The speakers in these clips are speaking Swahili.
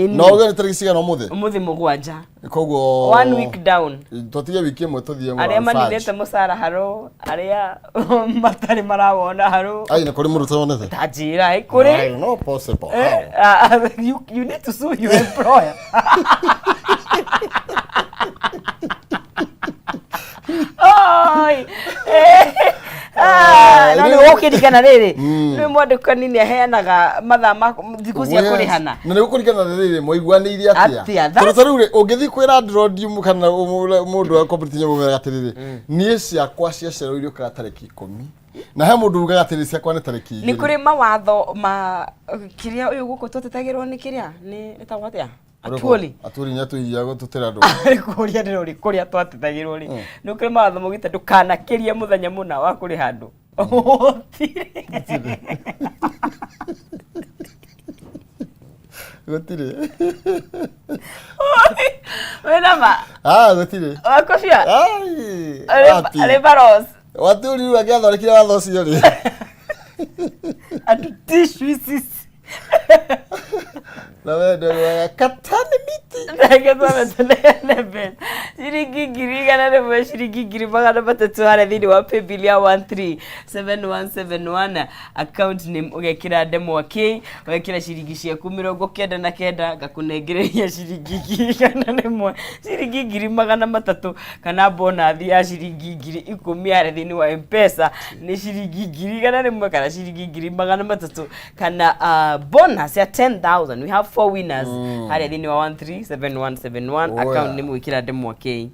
no gani tariki cigana umuthi mugwanja koguo 1 week down tutige wiki imwe tuthie mu aria manithete musara haro aria matari marawona haro ai na kuri muruta wonete tajira kuri no possible you need to sue your employer oi no ukirikana riri ni mwandiko nini aheanaga matha thiku cia kurihana na ni ukurikana riri moiguanirie atia turu ungithi kwira drodium kana mundu wa competition mumera gatiriri nie ciakwa cia ceroirio ka tariki 10 na he mundu ugaga atiriri ciakwa ni tariki 2 ni kuri mawatho ma kiria uyu guku tutetagirwo ni kiria ni etagwatia atuli nyatuiya gututira ndu kuria ndiro kuria twatetagirwo ri ni kuri mawatho mugite ndukana kiria muthenya muna wa kuri handu gutire wena ma gutire akofia ale baros waturi wagiathorikira watho cio ri atu tissues na wewe katani miti ndageza metele shiringi ngiri kana ne shiringi ngiri magana matatu hara thini wa paybill 137171 account name ugekira demo k ugekira shiringi ciaku 99 ngakunengereria shiringi ngiri kana nemwe shiringi ngiri magana matatu kana bonus ya shiringi ngiri 10 hara thini wa M-Pesa ni shiringi ngiri kana nemwe kana shiringi ngiri magana matatu kana bonus ya 10,000. We have 4 winners. Hali thini wa 137171 account name wikira demo k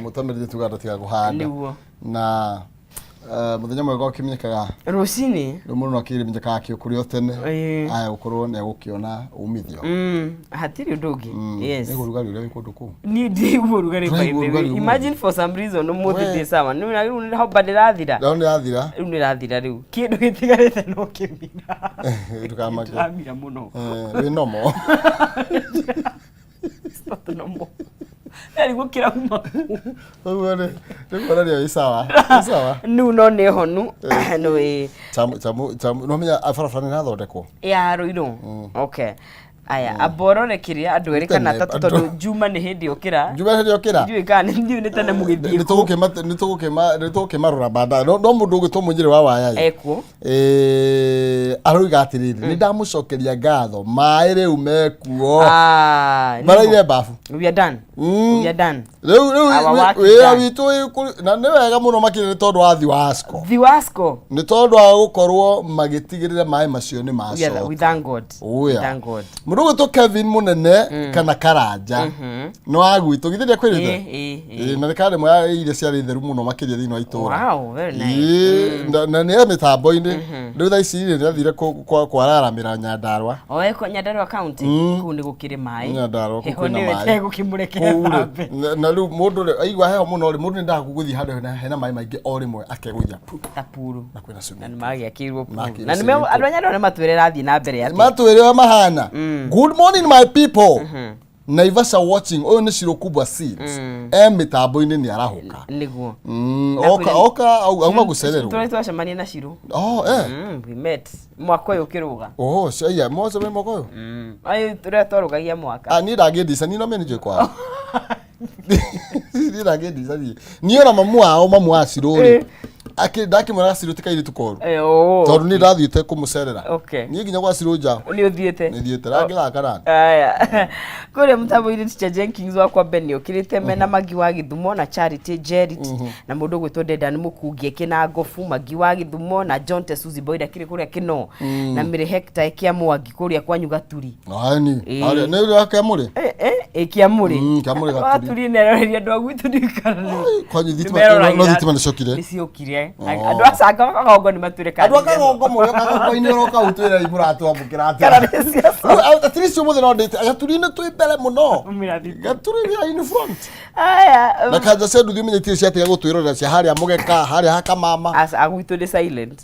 mutamiri tuganda tiga guhanda na muthenya mwega ukimenyekaga rucini rumundu akirimenyekaga kiukurio tene aya gukorwo ne gukiona umithio hatiri undugi yes ni gurugari ule kundu ku ni ndi gurugari baby imagine for some reason umuthi this sama ni how bad rathira ni rathira riu kindu gitigarite no kimina tukamake amira muno we nomo stop nomo nari gukira kuma ogore ndikoraria isawa no ne honu no tamu no menya afarafani na thondeko ya ruiro okay aya aborore kiria andu eri kana tatu tondu juma ni hindi okira njui kana ndiu ni tene mugithie nituguke marura banda no mundu ugitwo munjire wa waya eko aruga atiriri ni ndamucokeria ngatho mai riu mekuo maraire bafu we are done riu witu na ni wega muno makire tondu wa thiwasco ni tondu wa gukorwo magitigirira mai macio ni maco we thank god murugo to Kevin munene kana Karanja no agwito githiria kwirite na kare mo ire ciari theru muno makiria thino aitora wow very nice na ne mitambo inde riu tha ici ire thire kwararamira Nyandarua eko Nyandarua county ku ni gukire mai Nyandarua ku kwina mai gukimurekera na riu mundu aigwa heho muno ri mundu ndaga guthi handu hena mai maingi o rimwe akegujia tapuru na kwina sumi na magi akirwo na nime andu Nyandarua matwire rathi na mbere yake matwire mahana good morning my people Naivasha watching oyo ni shiro kubwa seeds mitambo-ini ni arahuka niguo oka au gucererwo tunaitwa shamania na shiro we met mwaka uyu kiruga cia mozo me mwaka uyu ai twarugagia mwaka ni ndangindisa ni no me njwe kwa ni ndangindisa ni ora mamu wa shiro ri ndakimwira Ciro tikaire tukoru tondu ni ndathiite kumucerera ni nginya gwa Ciro nja ni uthiete rangira karani aya kure mutambo-ini Teacher Jenkins wakwa Benio kirite mena Magi wa Githumo na Charity Jerit na mundu gwitwo Dedan Mukungi kina Ngofu Magi wa Githumo na John Tesuzi Boyda kire kuria kino na Mire Hector kia Mwangi kuria kwanyu Gaturi ani ari ne uri akia muri kia muri Gaturi ne reria ndo gwitu ndikana kwanyu thitima ni cokire ni ciokire andu asanga kagongo ni matwire andu akagongo mo kagongo-ini roka utwira imuratu amukira atira at least umuthe no ndite Gaturi ni twi mbere muno Gaturi ni in front aya na kaja cia nduthi menyetie cia tiga gutwirorera cia haria mugeka haria hakamama agwitwo ni silent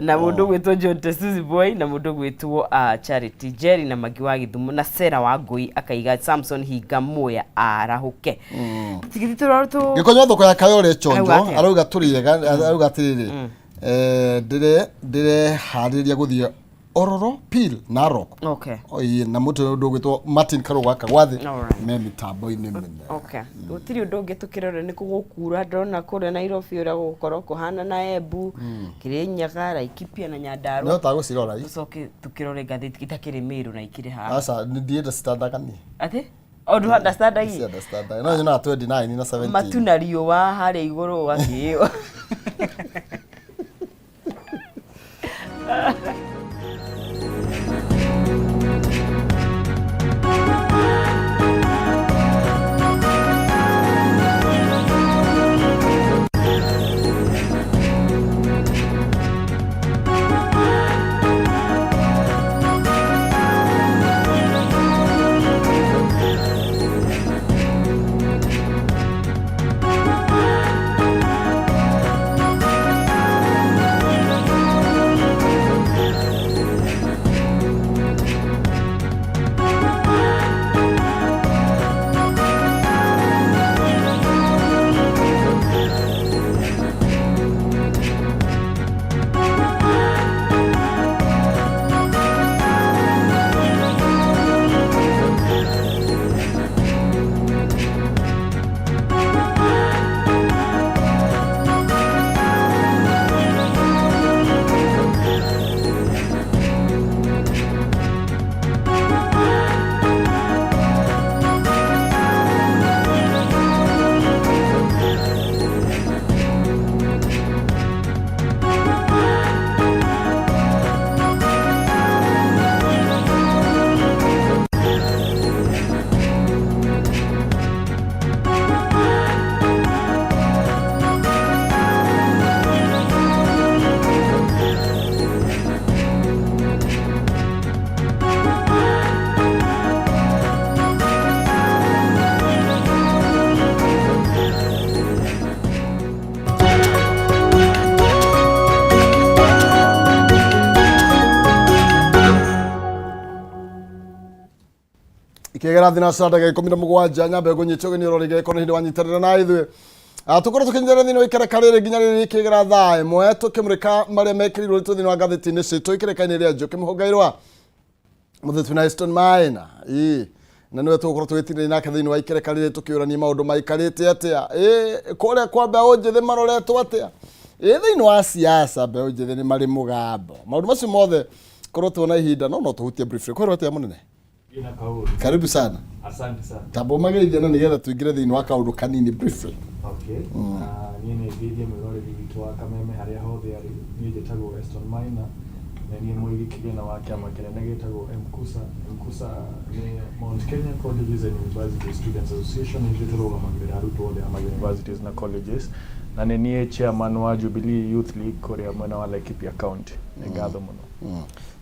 na mundu gwitwo John Tesuzi Boy na mundu gwitwo Charity Jerry na Magi wa Githumo na Sera wa Ngui akaiga Samson Hinga Muya arahuke tigithi turortu gikonyo thoko ya Kayole chonjo arauga turiega arauga tiriri dire hariria guthie Ororo, Peel, Narok. Okay. Oye, na mutu ndugitwo Martin Karugwa Kagwathi. Me mitambo-ini mene. Okay. Gutiri undu ungi tukirore ni kugukura ndona kuria Nairobi uria gukorwo kuhana na Embu, Kirinyaga, Laikipia na Nyandarua. No tagucirora ii. Tucoke tukirore ngathiti itakiri Meru na ikiri haha. Asa ni ndienda standagani. Ati? Odu understand agi. Si understand. No nyina 29 na 17. Matuna riuwa hari iguru gakiyo. Kegera thina sadaka 17 nyambe gunyitwo ni rori geko hindi wanyitarira na ithu tukoro tukinjera thina ikere karire ginya riri kegera thae mwe tukimurika mare mekirirwo thina wa gatheti ni cito ikere kaini ria njuki muhogairwa muthetu na Eston Maina na niwe tukoro twitire nake thini wa ikere karire tukiurania maundu maikarite atia kore kwa mbeũ njĩthĩ maroretwo atia thini wa siasa mbeũ njĩthĩ ni mari mugambo maundu macio mothe korwo tuona ihinda no tuhutie briefly korwo atia munene. Karibu sana. Asante sana. Tabo mageithia na nigetha tuingire thiini wa kaundu kanini briefly. Okay. Niĩ nĩ ngĩithia mwĩroreri witũ wa Kameme harĩa hothe arĩ. Niĩ njĩtagwo Eston Maina na niĩ mũigi kĩgĩna wa kĩama kĩnene gĩtagwo MKUSA. MKUSA nĩ Mount Kenya Colleges and University Students Association ĩrĩa tũrũgamagĩrĩra arutwo othe a universities na colleges. Na nĩ niĩ chairman wa Jubilee Youth League kũrĩa mwena wa Laikipia County. Nĩ ngatho mũno.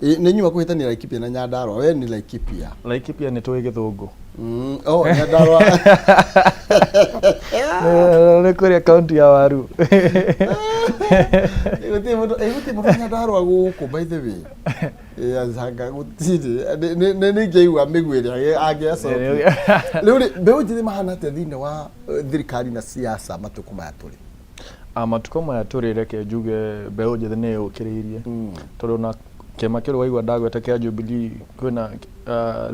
Nĩ nyuma kũhĩtania Laikipia na Nyandarua, we ni Laikipia. Laikipia nĩ tũĩ Gĩthũngũ. Nyandarua. Nĩ kũrĩa county ya Waru. Gũtirĩ mũndũ Nyandarua gũkũ by the way. Azanga gũtirĩ nĩ ngĩigua mĩguĩ ĩrĩa angĩacokia. Rĩu mbeũ njĩthĩ mahana atĩa thĩinĩ wa thirikari na siasa matukũ maya tũrĩ? Matukũ maya tũrĩ reke njuge mbeũ njĩthĩ nĩ yũkĩrĩirie tondũ na kĩama kĩrĩa waigua ndagweta kĩa Jubilee kwĩna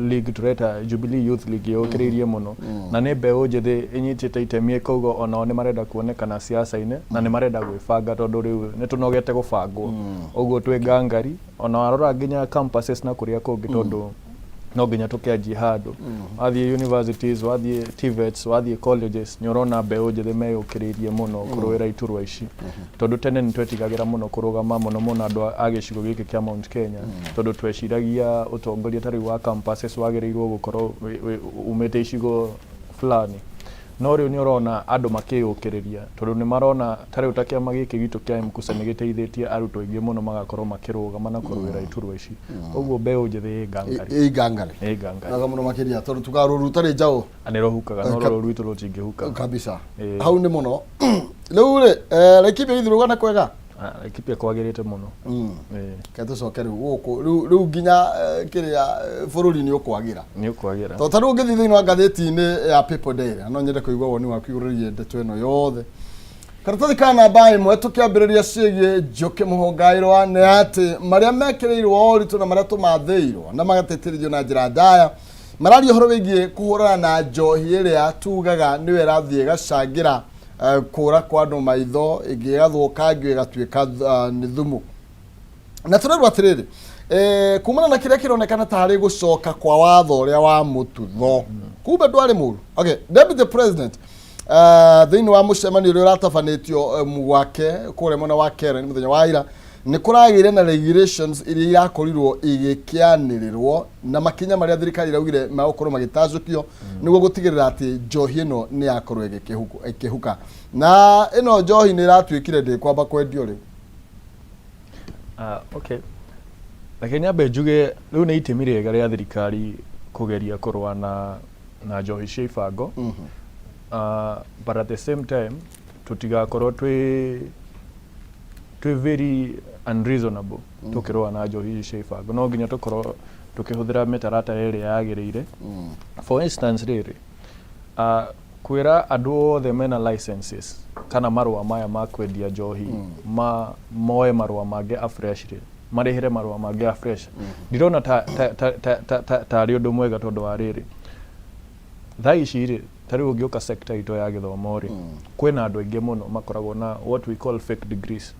league tũreta Jubilee Youth League yũkĩrĩirie mũno na nĩ mbeũ njĩthĩ ĩnyitĩte itemi ĩkauga onao nĩ marenda kuonekana siasa-inĩ na nĩ marenda gwĩbanga tondũ rĩu nĩ tũnogete gũbangwo ũguo twĩ ngangari ona warora nginya campuses na kũrĩa kũngĩ tondũ no nginya tũkĩanjie handũ wathiĩ universities wathiĩ TVETs wathiĩ colleges nĩ ũrona mbeũ njĩthĩ meyũkĩrĩirie mũno kũrũĩra iturwa ici tondũ tene nĩ twetigagĩra mũno kũrũgama mũno andũ a gĩcigo gĩkĩ kĩa Mount Kenya tondũ tweciragia ũtongoria tarĩ wa campuses wagĩrĩirwo gũkorwo umĩte icigo fulani no rĩu nĩ ũrona andũ makĩyũkĩrĩria tondũ nĩ marona tarĩ ta kĩama gĩkĩ gitũ kĩa MKUSA nĩ gĩteithĩtie arutwo aingĩ mũno magakorwo makĩrũgama na kũrũĩra iturwa ici ũguo mbeũ njĩthĩ ĩ ngangari naga mũno makĩria tondũ tukarũru tarĩ njaũ nĩ rũhukaga no rũrũ rwitũ rũtingĩhuka kabisa hau nĩ mũno rĩu rĩ Laikipia ithurugana kwega Laikipia kwagĩrĩte mũno tucoke rĩu gũkũ rĩu nginya kĩrĩa bũrũri nĩ ũkwagĩra tondũ ta rĩu ũngĩthiĩ thĩinĩ wa ngathĩti-inĩ ya People Daily no nyende kũigua woni waku igũrũ rĩgiĩ ndeto ĩno yothe karatathi kana mbae mwe tukiambiriria ciĩgie Njoki Mũhũngaĩrwa nĩ atĩ marĩa mekĩrĩirwo ũritũ na marĩa tũmathĩirwo na magateithĩrĩrio na njĩra ndaya mararia ũhoro wĩgiĩ kũhũrana na njohi ĩrĩa tugaga nĩwe ĩrathiĩ ĩgacangĩra kũra kwa andũ maitho ĩngĩ ĩgathũkangio ĩgatuĩka nĩ thumu na tũrerwo atĩrĩrĩ kumana na kĩrĩa kĩronekana tarĩ gũcoka kwa watho ũrĩa wa mũtutho kumbe ndwarĩ mũru. Okay, Deputy President thĩinĩ wa mũcemanio ũrĩa ũratabanĩtio gwake kũrĩa mwena wa Karen mũthenya wa ira nĩ kũragĩire na regulations iria irakorirwo igĩkĩanĩrĩrwo na makinya marĩa thirikari iraugire magũkorwo magĩtacũkio nĩguo gũtigĩrĩra atĩ njohi ĩno nĩ yakorwo ĩkĩhuka na ĩno njohi nĩ ĩratuĩkire ndĩkwamba kwendio rĩu. Okay, lakini nyambe njuge rĩu nĩ itemi rĩega rĩa thirikari kũgeria kũrũa na njohi cia ibango. But at the same time tutigakorwo twi very unreasonable tukirwa na njohi cia ibango no nginya tukorwo tukihuthira mitaratara ĩrĩa yagĩrĩire. For instance rĩrĩ kwĩra andũ othe mena licenses kana marũa maya ma kwendia njohi moe marũa mangĩ afresh marĩhĩre marũa mangĩ afresh ndirona tarĩ ũndũ mwega tondũ wa rĩrĩ thaa ici rĩ tarĩu ũngĩũka sector itũ ya gĩthomo rĩ kwĩna andũ aingĩ mũno makoragwo na what we call fake degrees.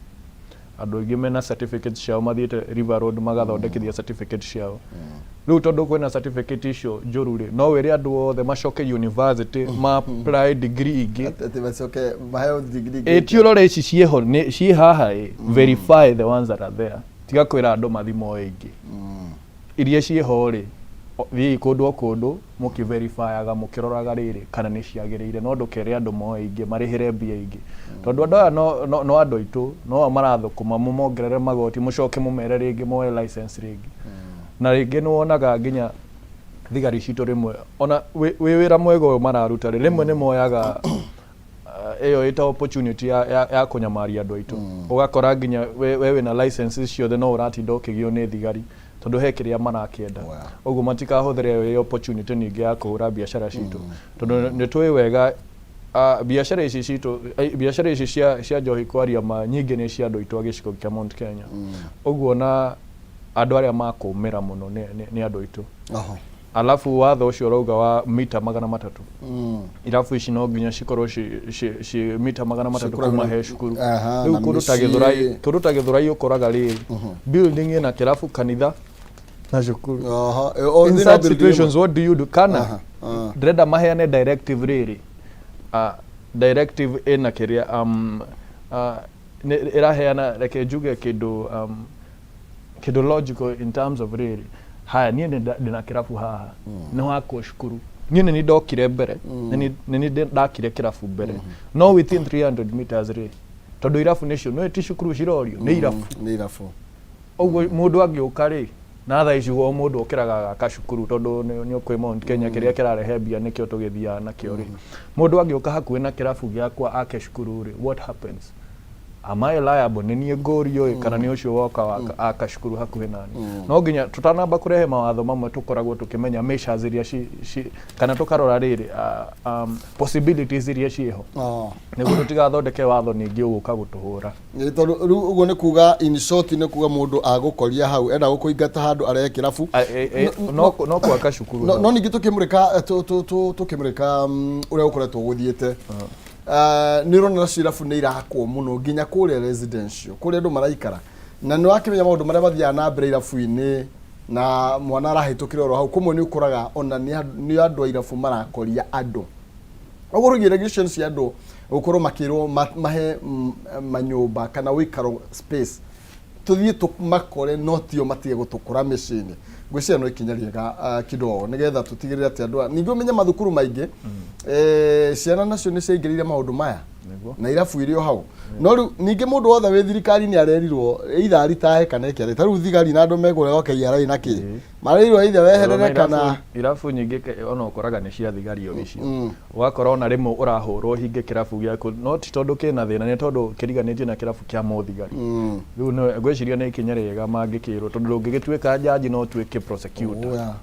Andũ aingĩ mena certificates ciao mathiĩte River Road magathondekithia certificates ciao. Rĩu tondũ kwĩna certificate icio njũru rĩ no wĩre andũ othe macoke university ma apply degree ingĩ atĩ macoke maheo degree ti ũrore ici ciĩho ciĩ haha verify the ones that are there tiga kwĩra andũ mathimo ingĩ iria ciĩho rĩ thiĩ kũndũ mũkĩverifyaga mũkĩroraga rĩrĩ kana nĩ ciagĩrĩire no ndũkere andũ moe ingĩ marĩhĩre mbia ingĩ tondũ andũ aya no andũ aitũ no marathũkũma mũmongerere magoti mũcoke mũmere rĩngĩ moe license rĩngĩ na rĩngĩ nĩ wonaga nginya thigari citũ rĩmwe ona wĩ wĩra mwega ũyũ mararuta rĩmwe nĩ moyaga ĩyo ĩta opportunity ya kũnyamaria andũ aitũ ũgakora nginya we wĩna licenses ciothe no ũratinda ũkĩgio nĩ thigari tondu he kiria marakĩenda ũguo matikahũthĩre ĩyo opportunity ningĩ ya kũhũra biacara citũ tondu nĩ tũĩ wega biacara ici citũ biacara ici cia njohi kwaria ma nyingĩ nĩ cia andũ aitũ a gĩcigo kĩa Mount Kenya ũguo na andũ arĩa makũmĩra mũno nĩ andũ aitũ. Alafu watho ũcio ũrauga wa mita 300 irabu ici no nginya cikorwo ci mita 300 kuma he cukuru. Rĩu kũndũ ta Gĩthũrai ũkoraga rĩrĩ building ĩna kĩrabu kanitha na cukuru. In such situations what do you do? Kana ndĩrenda maheane directive rĩrĩ directive ĩna kĩrĩa ĩraheana reke njuge kĩndũ logical in terms of rĩrĩ haya niĩ ndĩna kĩrabu haha nĩ wakwo cukuru niĩ nĩ ndokire mbere nĩ ndakire kĩrabu mbere no within 300 meters rĩ tondũ irabu nĩcio no ti cukuru cirorio nĩ irabu ũguo mũndũ angĩũka rĩ na thaa ici o mũndũ okĩraga gaka cukuru tondũ nĩ kwĩ Mount Kenya kĩrĩa kĩrarehe mbia nĩkĩo tũgĩthiaga nakĩo rĩ mũndũ angĩũka hakuhĩ na kĩrabu gĩakwa ake cukuru rĩ what happens? Am I liable? Nĩ niĩ ngũrio kana nĩ ũcio woka akacukuru hakuhĩ nani no nginya tũtanamba kũrehe mawatho mamwe tũkoragwo tũkĩmenya measures iria kana tũkarora rĩrĩ possibilities iria ciĩho nĩguo tũtigathondeke watho ningĩ ũgũka gũtũhũra. Tondũ rĩu ũguo nĩ kuga in short nĩ kuga mũndũ agũkoria hau enda gũkũingata handũ arehe kĩrabu no gwaka cukuru no ningĩ tũkĩmũrĩka ũrĩa ũkoretwo gũthiĩte nĩ ũrona cirabu nĩ irakwo mũno nginya kũrĩa residential kũrĩa andũ maraikara na nĩ wakĩmenya maũndũ marĩa mathiaga na mbere irabu-inĩ na mwana arahĩtũkĩra oro hau kũmwe nĩ ũkoraga ona nĩ andũ a irabu marakoria andũ ũguo rĩgiĩ regulations cia andũ gũkorwo makĩrwo mahe manyũmba kana wĩikaro space tũthiĩ tũmakore no tio matige gũtũkũra mĩciĩ-inĩ ngwĩciria no ikinya rĩega kidogo nĩgetha tũtigĩrĩre atĩ andũ ningĩ ũmenye mathukuru maingĩ ciana nacio nĩ ciaingĩrĩire maũndũ maya na irabu irio hau no rĩu ningĩ mũndũ wothe wĩ thirikari-inĩ arerirwo either aritahe kana eke ta rĩu thigari na andũ megũrega KRA na kĩ marerirwo either weherere kana irabu nyingĩ ona ũkoraga nĩ cia thigari o icio ũgakora ona rĩmwe ũrahũrwo hinge kĩrabu gĩaku no ti tondũ kĩna thĩna nĩ tondũ kĩriganĩtie na kĩrabu kĩa mũthigari rĩu ngwĩciria nĩ ikinya rĩega mangĩkĩrwo tondũ ndũngĩgĩtuĩka jaji no tuĩke prosecutor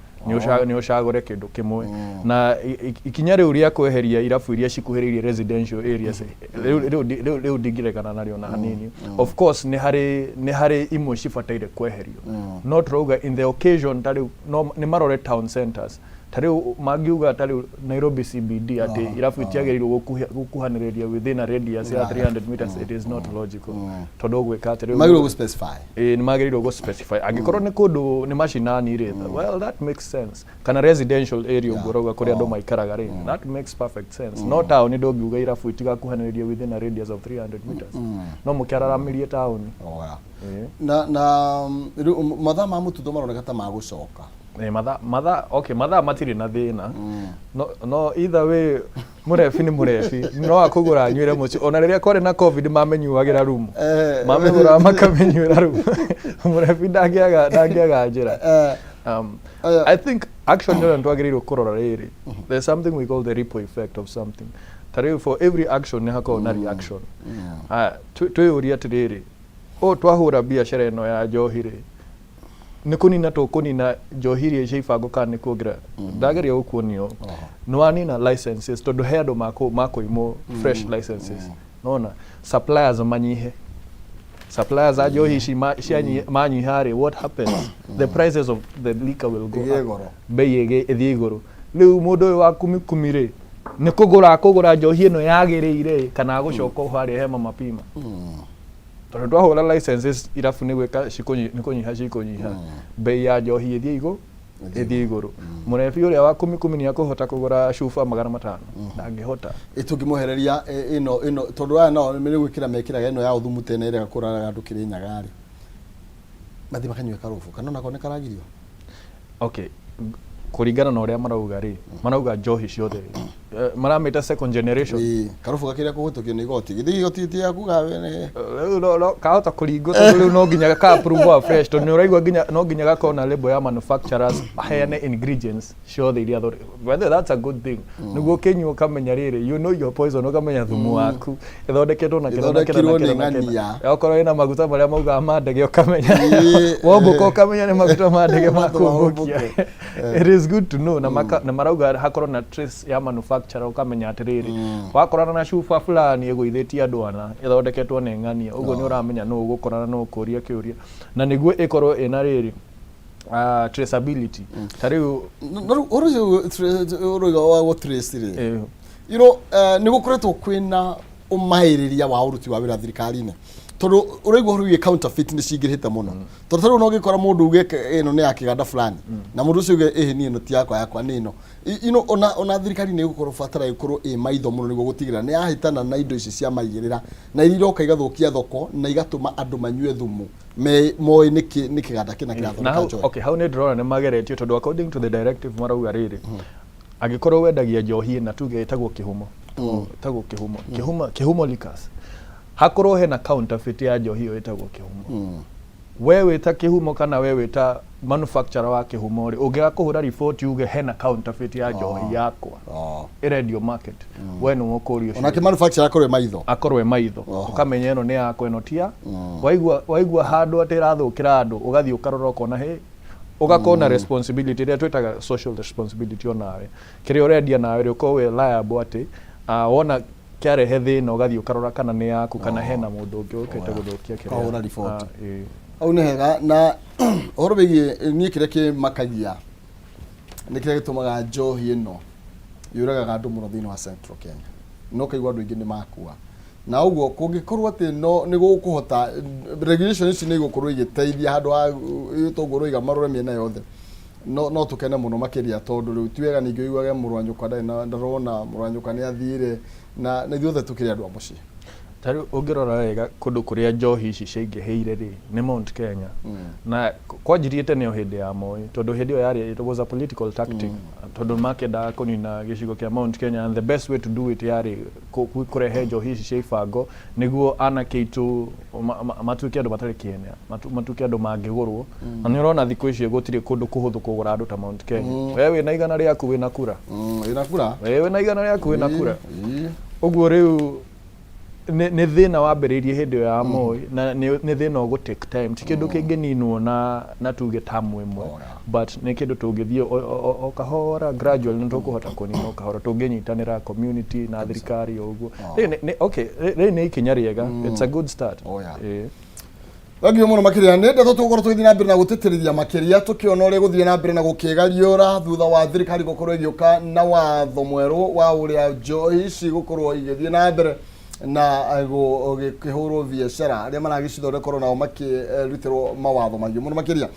ni ucagure kindu kimwe na ikinya riu ria kweheria irabu iria cikuhiririe residential areas riu ndigirekana nario na hanini. Of course ni hari imwe cibataire kweherio no turauga in the occasion tari no ni marore town centers tari magiuga tari Nairobi CBD ati irabu itiagerirwo gukuhaniriria within a radius ya 300 meters. It is not logical tondu gwika atiri magirirwo gu specify ni magirirwo gu specify angikorwo ni kundu ni mashinani ri well that makes sense kana residential area ngoroga kuri andu maikaraga ri that makes perfect sense no town ni ndongiuga irabu itigakuhaniriria within a radius of 300 meters no mukiararamirie town na mathaa ma mututo maroneka ta magucoka mathaa matiri na thina no either way murefi ni murefi no akugura nywire muci ona riria kore na covid mamenyuagira room mamegura makamenyuira room murefi ndagiaga njira. I think action ndio ndwagirirwo kurora riri. There's something we call the ripple effect of something. Tari for every action ni hako na reaction. Tuuria tiriri twahura biashara ino ya njohire ni kunina njohiri icio ibango kana ni kuongira ndageria gukuonio no anina licenses tondu he andu mako imo fresh licenses nona suppliers manyihe suppliers a njohi ici manyihari what happens the prices of the liquor will go up bei ithie iguru riu mundu uyu wa kumi ri ni kugura njohi ino yagiriire kana gucoka uhari hema mapima tondu twahura licenses irabu ni gwika cikunyiha bei ya njohi ithie iguru murefi uria wa 10 ni akuhota kugura shufa 500 ndangihota itungimuhereria ino tondu aya no ni gwikira mekiraga ino ya uthumu tene ire gakuraga andu Kirinyaga mathi makanywe karufu kana nako ne karagirio okay kuringana na uria marauga njohi ciothe maramita second generation karufu gakiria kuhutokio ni igoti githigoti ya kugawe ne kahota kuringo tondu no nginya ka approve fresh tondu uraigwa nginya no nginya gakona label ya manufacturers heane ingredients ciothe iria whether that's a good thing niguo kenyu kamenya riri you know your poison ukamenya thumu waku ithondeketwo na kina okorwo ina maguta maria mauga mandege ukamenya wombuko ukamenya ni maguta mandege makumbukia. It is good to know na marauga hakorwo na trace ya manufacturer ukamenya atiriri wakorana na shufa fulani iguithetie andu ana ithondeketwo ni ng'ania uguo ni uramenya no ugukorana no kuria kiuria na niguo ikorwo ina riri traceability tariu wa trace ri you know ni gukoretwo kwina umahiriria wa uruti wa wira thirikari-ini tondu uraigwa huru counterfeit ni cingirite muno tondu taru no gikora mundu ugeke ino ni akiganda fulani na mundu ucio uge ni ino ti yakwa ni ino ino ona thirikari ni gukorwo fatara ikorwo maitho muno niguo gutigira ni ahitana na indo ici cia maigirira na iriroka igathukia thoko na igatuma andu manyue thumu moi ni kiganda kina kirathondeka. Okay, how ni drone ni mageretio tondu according to the directive marauga riri agikorwo wendagia njohi na tuge itagwo kihumo liquors hakorwo hena counterfeit ya njohi itagwo kihumo wewe ta kihumo kana wewe ta manufacturer wa kihumo ri ungigakuhura report uge hena counterfeit ya njohi yakwa irendio market when umukurio ona ki manufacturer akorwe maitho ukamenya ino ni yakwa ino tia waigwa handu atirathukira andu ugathi ukarora ukona he ugakona responsibility ria twitaga social responsibility onawe kiri urendia nawe ri ukowe liable ati wona kiarehe thina ugathi ukarora kana ni yaku kana hena mundu ungi ukite guthukia kiria kaura report au ni hega na horobegi ni kire ki makagia ni kire gitumaga njohi ino yuraga andu muno thini wa Central Kenya no kaigwa andu ingi ni makua na uguo kungikorwo ati no ni gukuhota regulation ici ni gukorwo igiteithia handu ha itongoro iga marore miena yothe no tukene muno makiria tondu riu tiwega ningi igwage murwanyuka ndai ndarona murwanyuka ni athire na ithuothe tukiri andu a mucii tari ungirora wega kundu kuria njohi ici ciingiheire ri ni Mount Kenya na kwanjirie tene o hindi ya Moi tondu hindi yo yari it was a political tactic tondu makenda kunina gicigo kia Mount Kenya and the best way to do it yari kurehe njohi ici cia ibango niguo anake itu matuike andu matari Kenya matuike andu mangigurwo na ni urona thiku ici gutiri kundu kuhuthu kugura andu ta Mount Kenya wewe na igana riaku wina kura ina kura wewe na igana riaku wina kura uguo riu nä thä wambärä hä ya Moi na nä thä gå take time ti kä ndå kä ngä ninwo na tuge tamu ĩmwe but nä kä ndå tå ngä thiä o kahora gradual nä tå kå hota kå nina o kahora tå ngä nyitanä ra community na thirikari å guo rä nä ikinya rĩega it's a good start Wagio muno makiria nä ndeto tå korwo tå na mbere na gå tä tä rithia makiria tå kä ona å rä a gå thiä na mbere na gå kä gariåra thutha wa thirikari gå korwo ä gä å ka na watho mwerå wa å rä a njoi ici gå korwo igä thiä na mbere na gä kä hå rwo biacara arä a maragä cithondekorwo nao makä rutä rwo mawatho maingä må no makä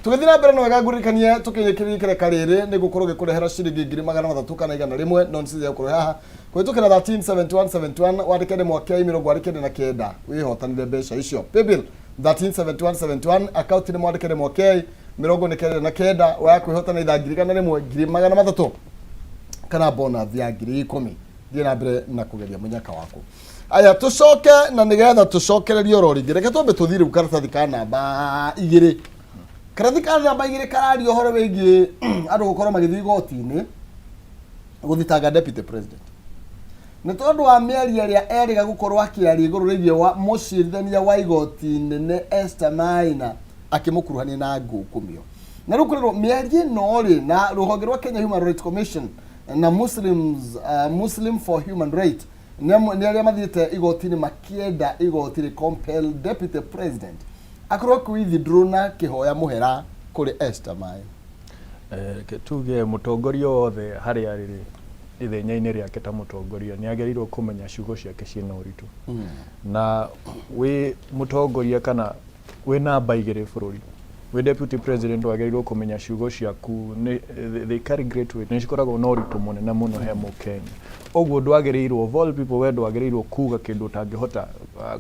tå gä thiä na mbere no wega ngå ririkanie tå kä nyä kä reka rä rä nä gå korwo gä kå rehera ciringi 300 kana 100 no nä gå korwo haha kwä tå kä ra 137171 wandä ke ndä mwaka 2029 wä hotanire mbeca icio paybill 137171 account nä mwandä ke ndä mwaka 2029 waya kwä hotana itha 1,300 kana bonus ya 10,000 thiä na mbere na kå geria munyaka waku aya tå coke na nä getha tå cokererie oro ringä reke twambe tå thiä rä u karatathi ka namba 2 karatathi ka namba 2 kararia å horo wä giä andå gå korwo magä thiä igoti-inä gå thitanga deputy president nä tondå wa mä aria ä rä a erĩga gå korwo akä aria igå rå rä giä wa må cirithania wa igoti nene Esther Maina akä må kuruhania na ngå kå mä o na rä u kå rä rwo mä aria ä no rä na rå honge rwa Kenya Human Rights Commission na Muslim for Human Rights nä arä a mathiäte igoti-inä makienda igoti compel deputy president akorwo kwithindrwo na kä hoya må hera kå rä Esther Maina tuge må tongoria wothe harä a rä rä ithenya-inä rä ake ta må tongoria nä agä rä irwo kå menya ciugo ciake ciĩna å ritå na wä må tongoria kana wä namba 2 bå rå ri we deputy president wagĩrĩirwo kũmenya ciugo ciaku they carry great weight nĩ cikoragwo na ũritũ mũnene mũno he mũkenya ũguo ndwagĩrĩirwo of all people we ndwagĩrĩirwo kuga kĩndũ ũtangĩhota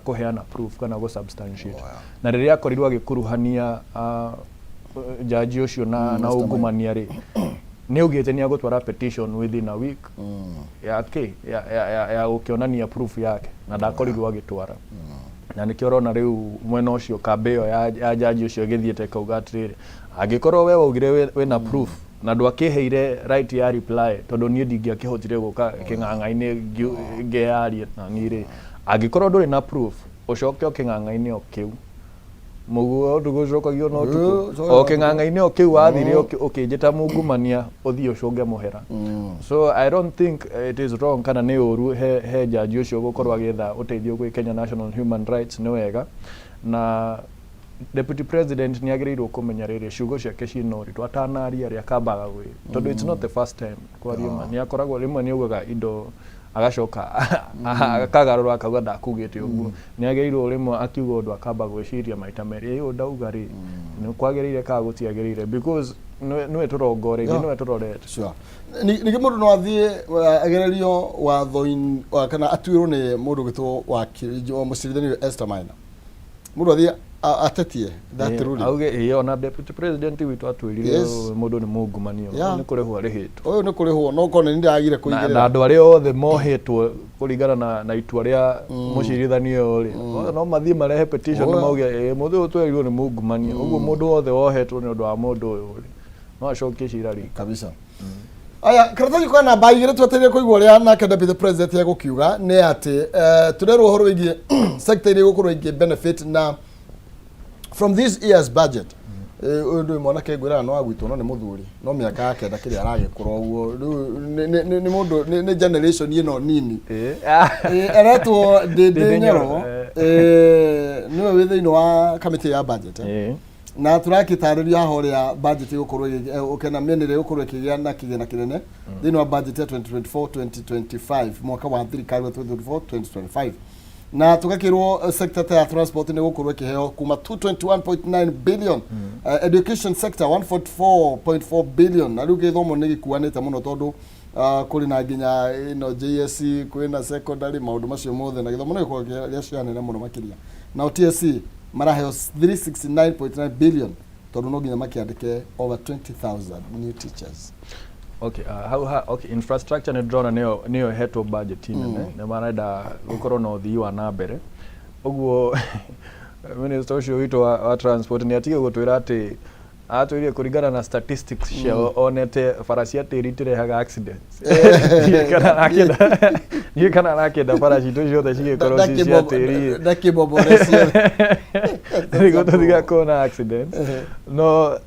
kũheana proof kana gũ substantiate na rĩrĩa akorirwo agĩkuruhania jaji ũcio na ungumania rĩ nĩ ugĩte nĩ agũtwara petition within a week ya gũkĩonania proof yake na ndakorirwo agĩtwara na nä kä orona rä u mwena å cio kambe ä yo ya jaji å cio gä thiä te kauga atä rä rä angä korwo we waugire wä proof na ndå akä heire right ya reply tondå niä ndingä akä hotire gå ka kä ng'ang'a-inä ngearie na niä rä angä korwo ndå rä na proof å coke o kä ng'ang'a-inä o kä u muguo ndugocokagio no tuko o kä ng'ang'a-inä o kä u wathire å kä njä ta mungumania å thiä å cånge må hera so I don't think it is wrong kana nä å ru he jaji å cio gå korwo agĩetha ũteithio gwĩ Kenya National Human Rights nĩ wega na deputy president nĩ agĩrĩirwo kũmenya rĩrĩ ciugo ciake ciĩna ũritũ atanaria rĩ akambaga gwĩ tondũ it's not the first time kwaria ma nĩ akoragwo rĩmwe nĩ augaga indo agacoka akagarũra akauga ndakugĩte ũguo nĩ agĩrĩirwo rĩmwe akiuga ũndũ akamba gwĩciria maita merĩ ũyũ ndauga rĩ nĩ kwagĩrĩire kana gũtiagĩrĩire because nĩwe tũrongoreirie nĩwe tũrorete ningĩ mũndũ no athiĩ agererio watho-inĩ kana atuĩrwo nĩ mũndũ ũgĩtwo mũcirithania Esther Maina mũndũ athiĩ atetie that ruling auge ona deputy president witũ atwĩrire mũndũ nĩ mungumania nĩ kũrĩhwo arĩhĩtwo ũyũ nĩ kũrĩhwo no kone nĩ ndagire kũigĩrĩra na andũ arĩa othe mohĩtwo kũringana na itua rĩa mũcirithania ũyũ rĩ no mathiĩ marehe petition mauge mũndũ ũyũ twerirwo nĩ mungumania ũguo mũndũ wothe wohetwo nĩ ũndũ wa mũndũ ũyũ rĩ no acokie cira rĩ kabisa aya karatathi kwa namba 2 twetereire kũigua ũrĩa nake deputy president egũkiuga nĩ atĩ tũrerwo ũhoro wĩgiĩ sector ĩrĩa gũkorwo ĩngĩ benefit na from this year's budget ndu mwanake ngwira no agwitwo no nĩ mũthuri no mĩaka yake kĩrĩa aragĩkũra ũguo nĩ mũndũ nĩ generation ĩno nini eretwo Ndĩnyaro nĩwe wĩ thĩinĩ wa committee ya budget na tũrakĩtarĩria haha ũrĩa budget ĩgũkorwo ũkena mĩenere ĩgũkorwo ĩkĩgĩa na kĩgĩna kĩnene thĩinĩ wa budget ya 2024-2025 mwaka wa thirikari wa 2024-2025 na tugakirwo sector ta transport ni gukorwo kiheo kuma 221.9 billion education sector 144.4 billion na riu githomo ni gikuanite muno tondu kuri na nginya ino JSC kwina secondary maundu macio mothe na githomo ni gikuwa gĩa ciana muno makiria na TSC maraheo 369.9 billion tondu no nginya makiandike over 20,000 new teachers. Okay, okay, infrastructure nĩ drona nĩyo hetwo budget nene nĩ marenda gũkorwo na ũthii wa na mbere ũguo minister ũcio witũ wa transport nĩ atige gũtwĩra atĩ atwire kuringana na statistics cia onete faracia tiri tirehaga accidents ni kana nakenda faraci tu ciothe cigikorwo cia tiri ndakiboborecio nigo tuthiga kona accidents no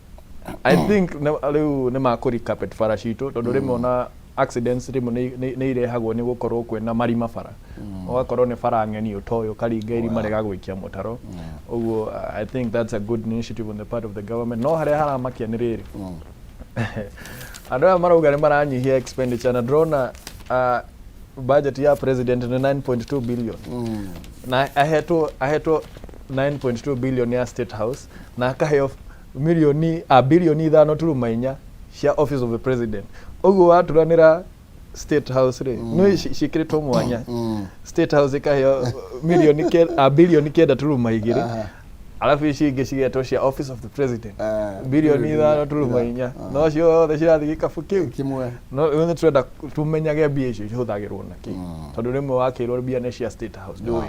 I think riu ni makuri carpet faraci tu tondu rimwe na accidents rimwe ni irehagwo ni gukorwo kwena marima bara ugakorwo ni bara ng'eni utoyo karinga irima rega gwikia mutaro uguo I think that's a good initiative on the part of the government no haria haramakia ni riri andu aya marauga ni maranyihia expenditure na drona budget ya president ni 9.2 billion na ahetwo 9.2 billion ya state house na akaheo bilioni 5.4 cia office of the president uguo waturanira state house ri no cikiritwo mwanya state house ikaheo bilioni 9.2 alafu ici ingi cigetwo cia office of the president bilioni 5.4 no ciothe cirathi gikabu kiu kimwe no ni turenda tumenyage mbia icio cihuthagirwo na ki tondu rimwe wakirwo mbia ni cia state house ndui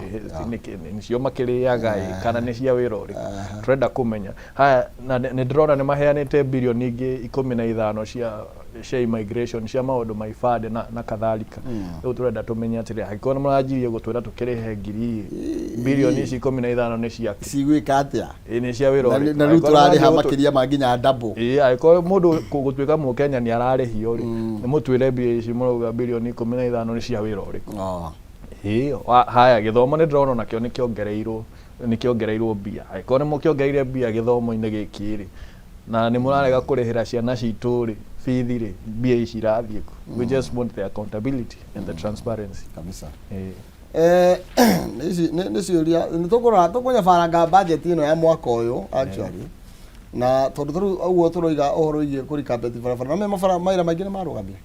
ni cio makiriaga kana ni cia wira uri turenda kumenya haya ni ndrona ni maheanite bilioni ingi 15 cia immigration cia maundu maifade na kadhalika riu turenda tumenya atiri hakikorwo marajirie gutwira tukirihe ngiri bilioni ici 15 ni cia cigwika atia ni cia wira uri na riu turariha makiria manginya double aiko mundu gutwika mu Kenya ni ararihio ri ni mutwire mbia ici muruga bilioni 15 ni cia wira uri haya githomo ni ndrona nakio ni kiongereirwo mbia aiko ni mukiongereire mbia githomo-ini giki ri na ni murarega kurihira ciana citu ri fithi ri mbia ici irathie we just want the accountability and the transparency kabisa ni ciuria ni tukunya faranga budget ino ya mwaka uyu actually na tondu uguo turoiga uhoro igie kuri carpet barabara na mafara maira maingi ni marugamia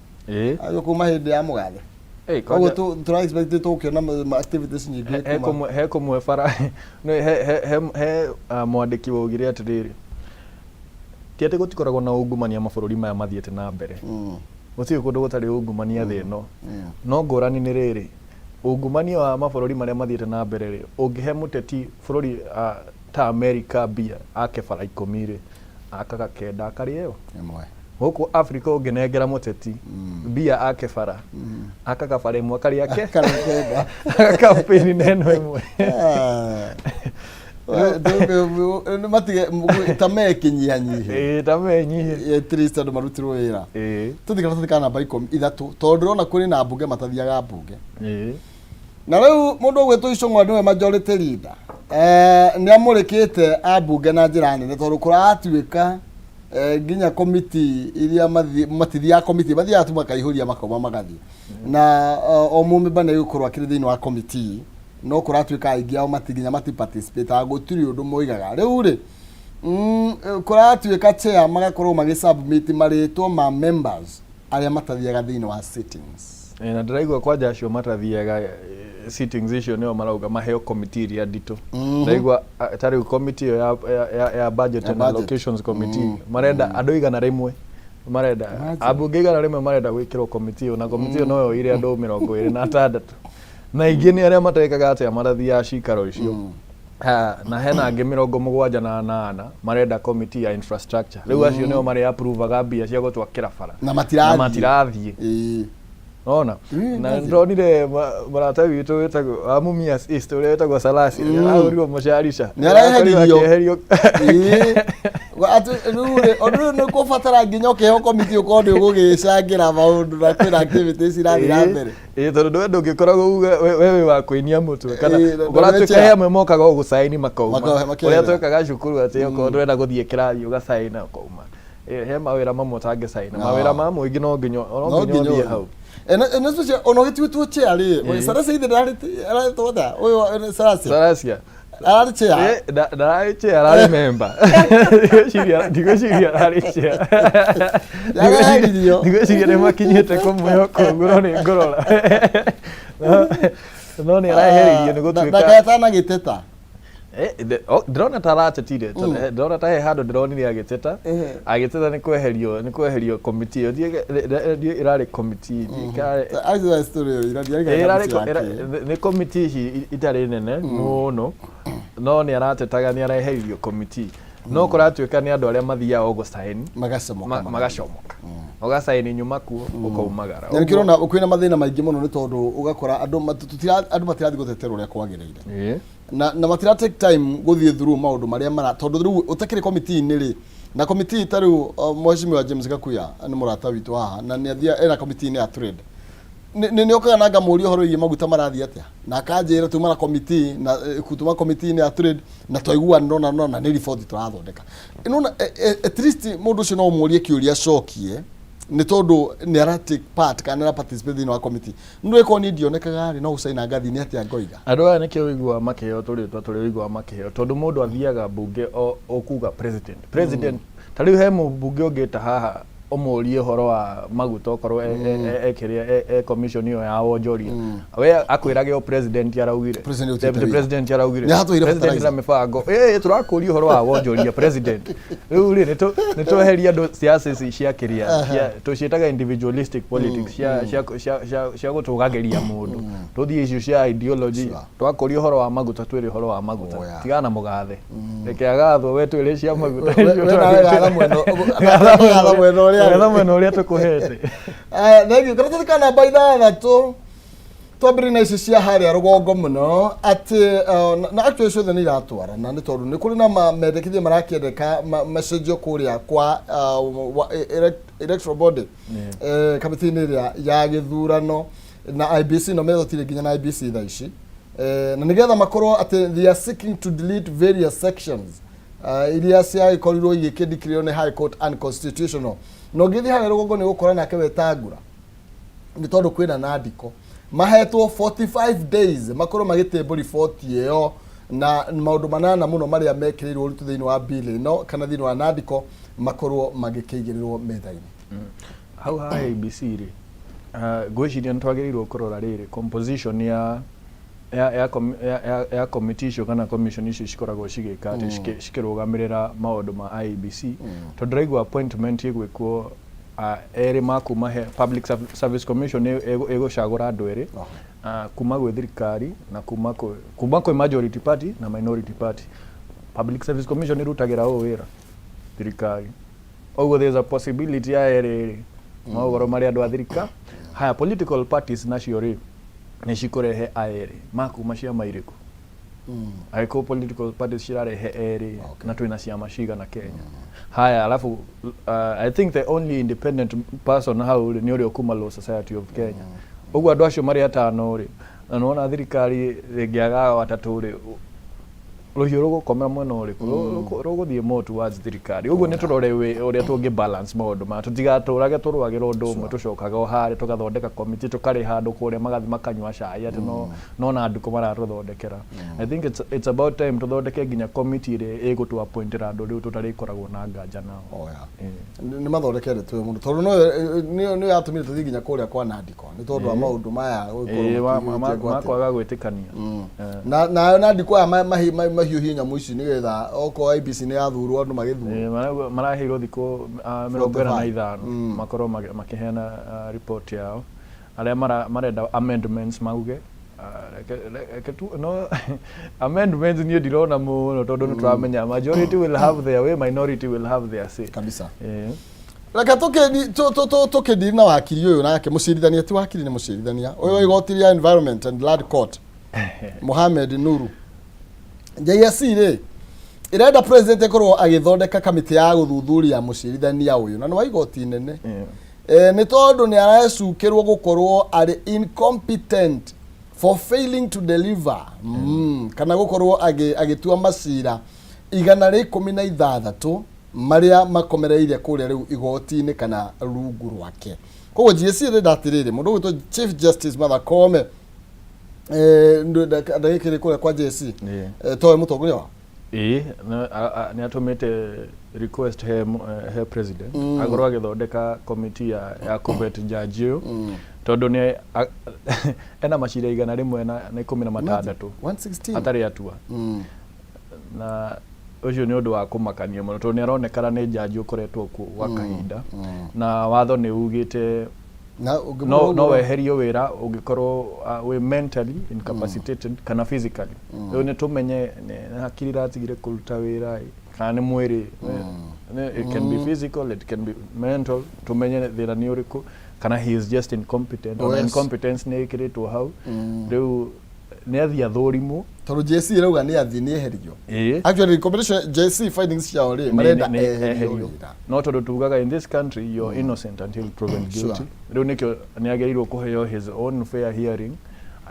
ayo kuma hindi ya mugathe uguo tu expect to kiona activities nyingi he kumwe fara no he mwandiki wogire atiriri tiate gutikoragwo na ungumania mabururi maya mathiete na mbere gutiri kundu gutari ungumania thi no no ngurani ni riri ungumania wa mabururi maria mathiete na mbere ri ungihe muteti bururi ta America bia ake bara 10 ri akaga kenda akariyo imwe huko Africa unginengera muteti bia ake bara akaga bara imwe akari ake kenda kampeni neno imwe matige tamekinyihanyihe tamenyihe trista ndo marutirwo wira tuthikana namba 13 tondu rona kuri na mbunge matathiaga mbunge na riu mundu gwetwo icong'wa niwe majority leader ni amurikite ambunge na njira nene tondu kuratuika nginya committee iria matithia committee bathia tu makaihuria makoma magathi na o mumemba ni gukorwo akiri thiini wa committee no kuratuika aingi ao matiginya participate agutiri undu moigaga riu ri kuratuika chair magakorwo magisubmit maritwo ma members aria matathiaga thiini wa sittings na ndiraigua kwanja acio matathiaga sittings icio nio marauga maheo committee iria ndito ndaigua tari committee ya budget and allocations committee marenda andu igana rimwe marenda abunge igana rimwe marenda gwikirwo committee na committee no yo ire andu 26 na ingi ni aria matekaga atia marathia cikaro icio na hena angi 78 marenda committee ya infrastructure riu acio nio mari approve gambia cia gutwakira bara na matirathie ona na ndonire marata witu wetagwo amumias east ule wetagwo salasi auriwo musharisha ni araherio atu rure ondu no kufatara nginya ukeho committee ukondi ugugicangira maundu na kwina activities irathira mbere tondu ndwe ndugikoragwo wewe wa kwinia mutwe kana ukoratuika he amwe mokaga ugusaini makauma uria twekaga cukuru ati uko ndwenda guthie kirathi ugasaina ukauma he mawira mamwe utangisaina mawira mamwe ingi no nginya thie hau ena socia ono gitwitu chari we sarasa ide ari toda oyo sarasa ari chair da chair ari member digo shiria ari chair digo shiria ne makinyete komo ngoro ni ngorora no ni araheririe ni gutwika ndakatana giteta ndrona taratetire ndrona ta he handu ndronire agiteta ni kweherio committee irari committee azo story ni committee itari nene no ni aratetaga ni araherio committee no kuratuika ni andu aria mathia ogo sign magacomoka oga sign nyuma kuo ukaumagara na nikirona ukwina mathina maingi muno ni tondu ugakora andu matirathi gutetera uria kwagiriire na matira take time guthie through maundu maria mara tondu riu utakire committee ni ri na committee tariu mheshimiwa James Gakuya ni murata witu haha na ni athia era committee ni ya trade ni okaga na ngamuri horo yi maguta marathi atia na kanjira tuma na committee na kutuma committee ni ya trade na twaigua nona ni report turathondeka inona at least mundu ucio no murie kiuria cokie ni tondu ni ara take part kana na participate in our committee ndu eko ni ndionekaga ri no usaina ngathi ni atia ngoiga andu aya nikio wigua makiheo turi wigua makiheo tondu mundu athiaga bunge okuga president tariu he mbunge ungita haha omurie horo wa maguta okorwo ekiria commission iyo ya wonjoria we akwirage o president araugire president araugire president na mifango turakuria horo wa wonjoria president riu ri nitweheria andu siasa ici cia kiria tucietaga individualistic politics cia gutugageria mundu tuthie icio cia ideology twakuria horo wa maguta twiri horo wa maguta tigana mugathe reke agatho we twiri cia maguta wena mwena uria tukuhete thengio kana tutikana baida na twambire na ici cia haria rugongo muno ati na actually so thani ratwara na ni tondu ni kuri na mendekithie marakiendeka message kuria kwa electoral body committee ni ya githurano na IBC no methotire ginya na IBC tha ici na nigetha makorwo ati they are seeking to delete various sections iria cia ikorirwo igikindikirwo ni High Court unconstitutional no githi haria rugongo ni gukora nake wetangura ni tondu kwina na ndiko mahetwo 45 days makorwo magitebo report iyo na maundu manana muno maria mekirirwo rutu thiini wa bill no kana thiini wa nandiko makorwo magikigirirwo methaini how high ABC ri gwiciria ntwagirirwo kurora riri composition ya committee icio kana commission icio cikoragwo cigika ati cikirugamirira maundu ma IBC tondu raigua appointment igwikwo eri makuma he public service commission egucagura andu eri kuma gwe thirikari na kuma kwe majority party na minority party public service commission irutagira o wira thirikari oguo there is a possibility ya eri maugoro mari andu a thirika haya political parties nacio ri ni cikurehe aeri makuma cia mairiku aiko political parties cirarehe eri na twina ciama cigana Kenya haya alafu I think the only independent person how ni uri okuma Law Society of Kenya uguo andu acio mari atano ri na nona thirikari ringiaga watatu ri ruhiu rugukomera mwena uriku ruguthie more towards thirikari uguo ni turore uria tungi balance maundu ma tutigaturage turwagira undu umwe tucokaga o hari tugathondeka committee tukari handu kuria magathi makanywa cai ati no na andu kumara tuthondekera I think it's about time tuthondeke ginya committee ri igutu appointira andu riu tutari koragwo na nganja nao ni mathondekere twe mundu tondu no yatumire tuthi ginya kuria kwa nandiko ni tondu wa maundu maya makwaga gwitikania na nandiko ya mahiu hinya muici nigetha oko IBC ni yathurwo andu magithurwo marahirwo thiko 45 makorwo makiheana report yao aria marenda amendments mauge no amendments ni ndirona muno tondu nituramenya majority will have their way minority will have their say kabisa reka tukedi na wakiri uyu nake mucirithania ti wakiri ni mucirithania uyu igotiri ya environment and land court Mohamed Nuru JSC ri irenda president ekorwo agithondeka committee ya guthuthuria mucirithania uyu na no igoti nene ni tondu ni aracukirwo gukorwo ari incompetent for failing to deliver kana gukorwo agitua macira 116 maria makomereire kuria riu igoti-ini kana rungu rwake koguo JSC ri ndatiriri mundu witwa Chief Justice Martha Koome ndagikire kuria kwa JSC towe mutongoria wa ni atumite request he president agorwo agithondeka committee ya covet judge uyu tondu ni ena macira 116 atari atua na ucio ni undu wa kumakania muno tondu ni aronekana ni judge ukoretwo kwa kahinda na watho ni ugite no weherio wira ungikorwo we mentally incapacitated kana physically riu ni tumenye hakiri ratigire kuruta wira kana nĩ mwĩrĩ it can be physical, it can be mental, tumenye thĩna nĩ ũrĩkũ kana he is just incompetent or incompetence nĩ ĩkĩrĩtwo hau rĩu nĩ athia thũrimũ tondũ JC rauga nĩ athi nĩ eherio actually competition JC findings ciao rĩ marenda eherio no tondũ tugaga in this country you're innocent until proven guilty rĩu nĩkĩo nĩ agĩrĩirwo kũheo his own fair hearing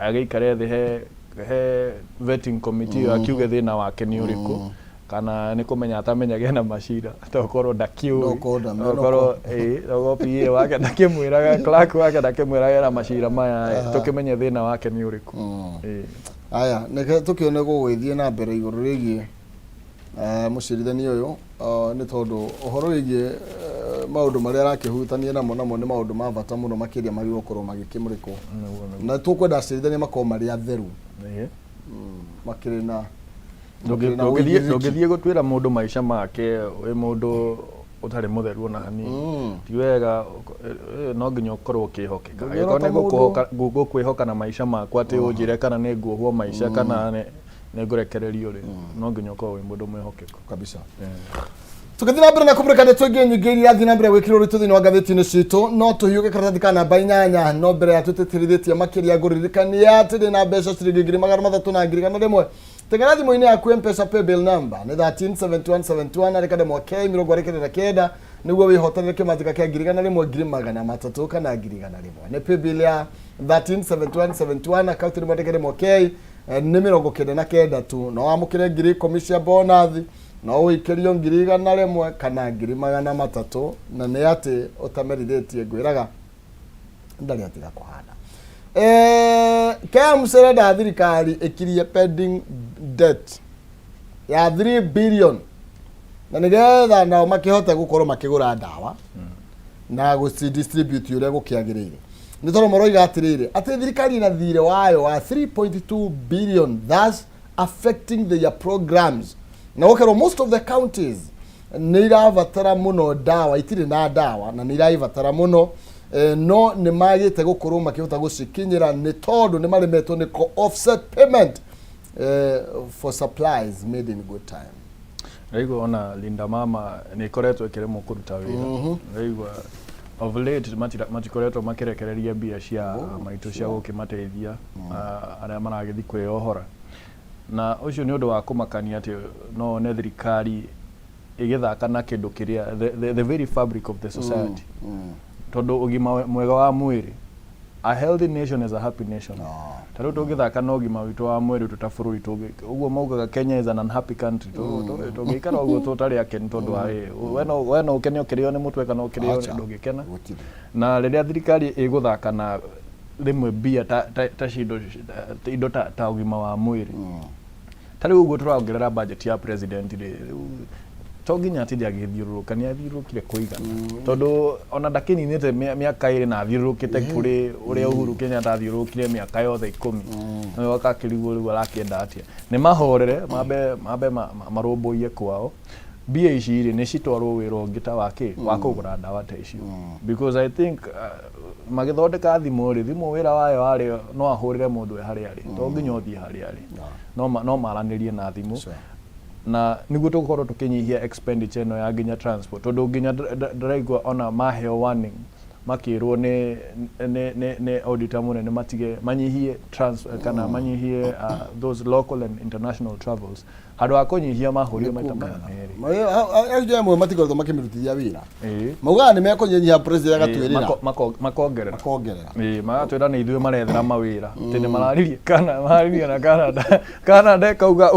agĩikare thĩ he vetting committee akiuge thĩna wake nĩ ũrĩkũ kana nĩ kũmenya atamenyaga na macira tokorwo ndakiũĩ tokorwo tokorwo PA wake ndakĩmwĩraga clerk wake ndakĩmwĩraga na macira maya tũkĩmenye thĩna wake nĩ ũrĩkũ aya nĩke tũkĩone gũgĩthiĩ na mbere igũrũ rĩgiĩ mũcirithania ũyũ nĩ tondũ ũhoro wĩgiĩ maũndũ marĩa arakĩhutania namo nĩ maũndũ ma bata mũno makĩria marĩ gũkorwo magĩkĩmũrĩkwo na tũkwenda acirithania makorwo marĩ atheru makĩrĩ na ndũngĩthiĩ gũtuĩra mũndũ maica make wĩ mũndũ ũtarĩ mũtheru ona hanini ti wega no nginya ũkorwo ũkĩhokeka angĩkorwo nĩ gũkwĩhoka na maica makwa atĩ ũnjĩre kana nĩ nguohwo maica kana nĩ ngũrekererio rĩ no nginya ũkorwo wĩ mũndũ mwĩhokeku kabisa tukithina na mbere na kumurika ndeto ingĩ nyingĩ iria thina mbere gwĩkĩrwo rĩtũ thĩinĩ wa ngathĩti-inĩ citũ no tũhiũke karatathi ka namba 8 no mbere ya tũtĩtĩrithĩtie makĩria ngũririkania atĩ ndĩ na mbeca ciringi 3,301 tengera thimũ-inĩ yaku M-Pesa paybill number nĩ 137171 arĩ kademwa K mĩrongo arĩkĩrĩra kenda nĩguo wĩhotanĩre kĩmathĩka kĩa 1,300 kana 1,100 nĩ paybill ya 137171 akaunti nĩ mwandĩkĩre K nĩ 99 tu no wamũkĩre 10,000 cia bonus no wĩkĩrio 100 kana 300 na nĩ atĩ ũtamerithĩtie ngwĩraga ndarĩ atiga kũhanda KMC renda thirikari ĩkirie pending debt ya 3 billion na nĩgetha nao makĩhote gũkorwo makĩgũra ndawa na gũcidistribute ũrĩa gũkĩagĩrĩire nĩ tondũ maroiga atĩrĩrĩ atĩ thirikari ina thirĩ wayo wa 3.2 billion thus affecting their programs na gũkorwo most of the counties nĩ irabatara mũno ndawa itirĩ na ndawa na nĩ irabatara mũno no nĩ magĩte gũkorwo makĩhota gũcikinyĩra nĩ tondũ nĩ maremetwo nĩ offset payment for supplies made in good time. Raigua ona Linda Mama nĩ ikoretwo ĩkĩremwo kũruta wĩra. Raigua of late matikoretwo makĩrekereria mbia cia maitũ cia gũkĩmateithia arĩa maragĩthi kwĩyohora. Na ũcio nĩ ũndũ wa kũmakania atĩ no nĩ thirikari ĩgĩthaka na kĩndũ kĩrĩa the very fabric of the society. Tondũ ũgima mwega wa mwĩrĩ, a healthy nation is a happy nation. Tarĩu tũngĩthaka na ũgima witũ wa mwĩrĩ tũtabũrũri tũngĩ ũguo maugaga Kenya is an unhappy country tũngĩikara ũguo tũtarĩ akeni tondũ we no ũkene ũkĩrĩo nĩ mũtwe kana ũkĩrĩo ndũngĩkena na rĩrĩa thirikari ĩgũthaka na rĩmwe mbia ta indo ta ũgima wa mwĩrĩ tarĩu ũguo tũrongerera budget ya president tonginya atĩ agĩthiũrũrũka nĩ athiũrũrũkire kũigana tondũ ona ndakininĩte mĩaka ĩrĩ na athiũrũrũkĩte kũrĩ ũrĩa Uhuru Kenyatta athiũrũrũkire mĩaka yothe 10 no akakĩrigwo rĩu arakĩenda atĩa nĩ mahorere mambe marũmbũiye kwao mbia ici rĩ nĩ citwarwo wĩra ũngĩ ta wa kũgũra ndawa ta icio because I think magĩthondeka thimũ wĩra wayo warĩ no ahũrĩre mũndũ harĩa arĩ to nginya ũthiĩ harĩa arĩ no maranĩrie na thimũ na niguo tũkorwo tũkĩnyihia expenditure no ya nginya transport tondu nginya ndiraigua ona maheo warning makirwo ne auditor munene matige manyihie kana manyihie those local and international travels handu ha kunyihia mahurio maita meri aje mwe matikorwo makimirutithia wira mauga ni mekunyihia president agatwirira makongerera magatwira ni ithuĩ marethera mawira tene mararirie na Canada kauga